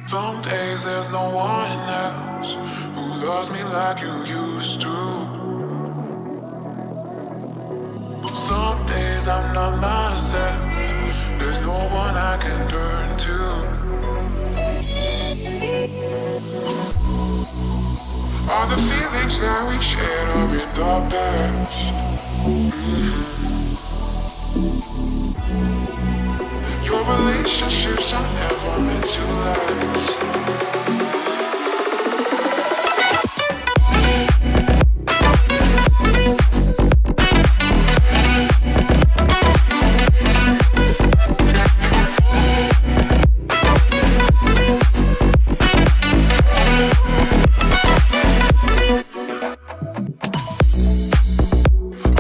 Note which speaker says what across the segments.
Speaker 1: Some days there's no one else who loves me like you used to. Some days I'm not myself, there's no one I can turn to. All the feelings that we shared are in the past. Your relationships are never meant to last.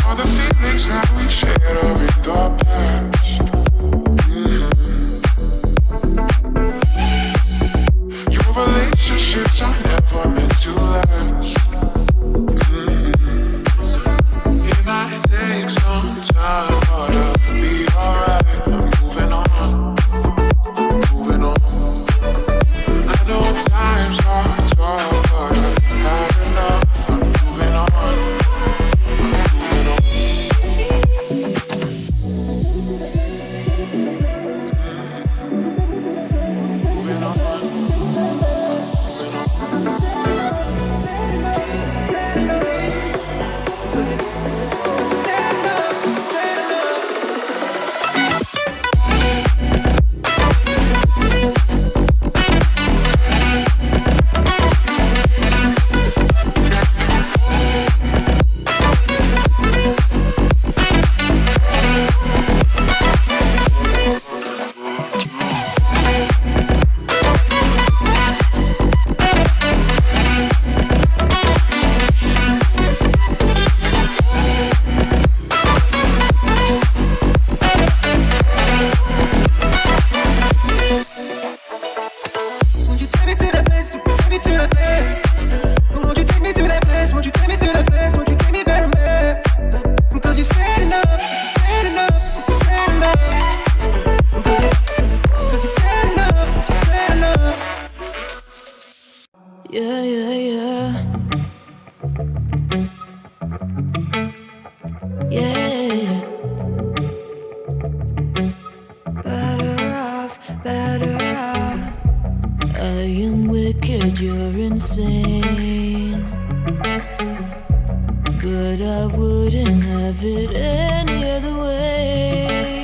Speaker 1: All the feelings that we shared are in the past. Relationships are never meant to last. It might take some time, but I'll be alright. I'm moving on, I'm moving on. I know times are tough, but I've had enough. I'm moving on, I'm moving on. Moving on.
Speaker 2: said you're insane, but I wouldn't have it any other way.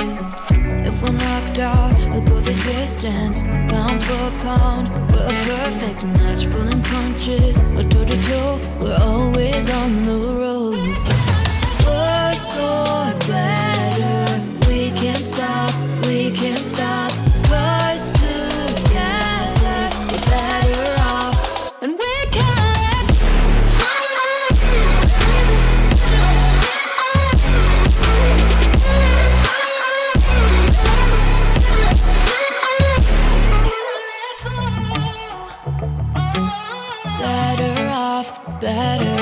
Speaker 2: If we're knocked out, we'll go the distance, pound for pound. We're a perfect match, pulling punches. We're toe to toe, we're always on the road. Worse or better, we can't stop, we can't stop. Cause together, we're better off, and we can. Better off, better